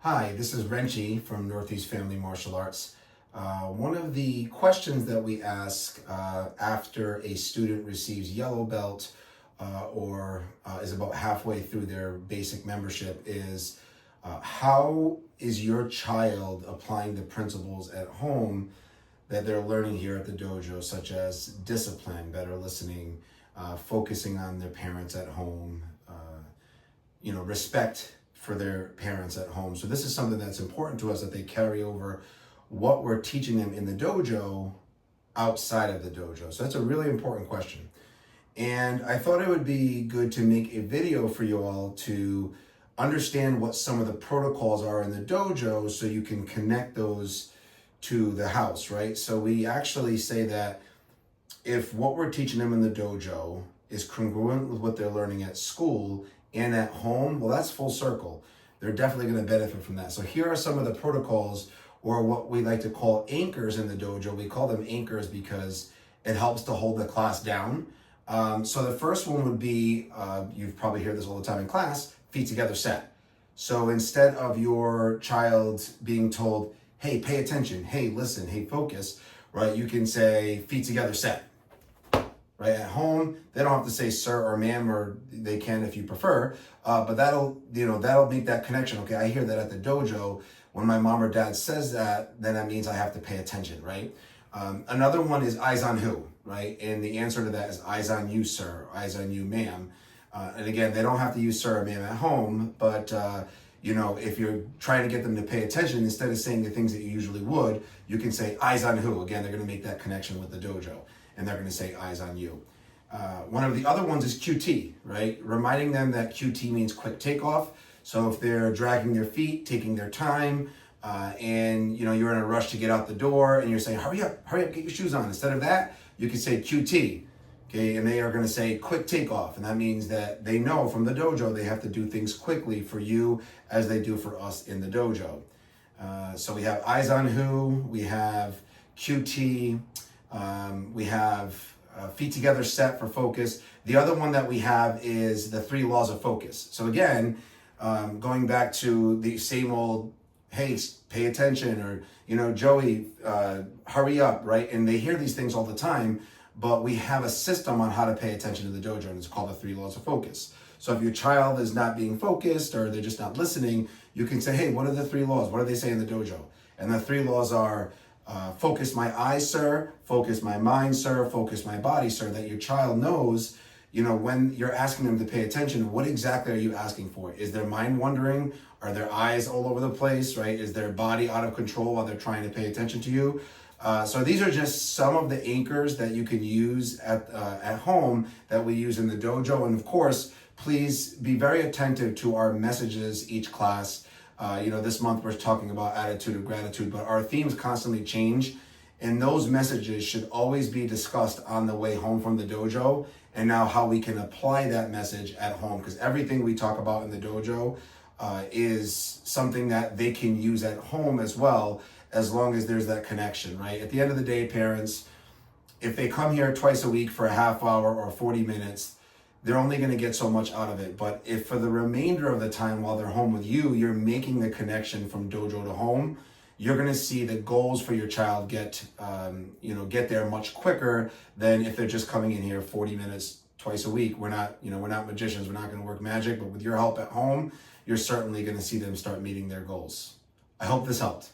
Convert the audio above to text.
Hi, this is Renchi from Northeast Family Martial Arts. One of the questions that we ask after a student receives yellow belt or is about halfway through their basic membership is how is your child applying the principles at home that they're learning here at the dojo, such as discipline, better listening, focusing on their parents at home, respect for their parents at home. So this is something that's important to us, that they carry over what we're teaching them in the dojo outside of the dojo. So that's a really important question. And I thought it would be good to make a video for you all to understand what some of the protocols are in the dojo so you can connect those to the house, right? So we actually say that if what we're teaching them in the dojo is congruent with what they're learning at school and at home, well, that's full circle. They're definitely going to benefit from that. So here are some of the protocols, or what we like to call anchors in the dojo. We call them anchors because it helps to hold the class down. So the first one would be, you've probably heard this all the time in class, feet together set. So instead of your child being told, hey, pay attention, hey, listen, hey, focus, right? You can say feet together set. Right, at home, they don't have to say sir or ma'am, or they can if you prefer, but that'll make that connection. Okay, I hear that at the dojo. When my mom or dad says that, then that means I have to pay attention, right? Another one is eyes on who, right? And the answer to that is eyes on you, sir, eyes on you, ma'am. And again, they don't have to use sir or ma'am at home, but if you're trying to get them to pay attention, instead of saying the things that you usually would, you can say eyes on who. Again, they're going to make that connection with the dojo, and they're going to say eyes on you. One of the other ones is QT, right? Reminding them that QT means quick takeoff. So if they're dragging their feet, taking their time, and you're in a rush to get out the door, and you're saying, hurry up, get your shoes on. Instead of that, you can say QT, okay? And they are going to say quick takeoff. And that means that they know from the dojo they have to do things quickly for you as they do for us in the dojo. So we have eyes on who, we have QT, we have feet together set for focus. The other one that we have is the 3 laws of focus. So again, going back to the same old, hey, pay attention, or, Joey, hurry up, right? And they hear these things all the time, but we have a system on how to pay attention to the dojo, and it's called the 3 laws of focus. So if your child is not being focused or they're just not listening, you can say, hey, what are the 3 laws? What do they say in the dojo? And the 3 laws are, focus my eyes, sir, focus my mind, sir, focus my body, sir, that your child knows, when you're asking them to pay attention, what exactly are you asking for? Is their mind wandering? Are their eyes all over the place, right? Is their body out of control while they're trying to pay attention to you? So these are just some of the anchors that you can use at home that we use in the dojo. And of course, please be very attentive to our messages each class. This month we're talking about attitude of gratitude, but our themes constantly change, and those messages should always be discussed on the way home from the dojo, and now how we can apply that message at home, because everything we talk about in the dojo is something that they can use at home as well, as long as there's that connection, right? At the end of the day, parents, if they come here twice a week for a half hour or 40 minutes, they're only going to get so much out of it. But if for the remainder of the time while they're home with you, you're making the connection from dojo to home, you're going to see the goals for your child get there much quicker than if they're just coming in here 40 minutes twice a week. We're not magicians. We're not going to work magic, but with your help at home, you're certainly going to see them start meeting their goals. I hope this helped.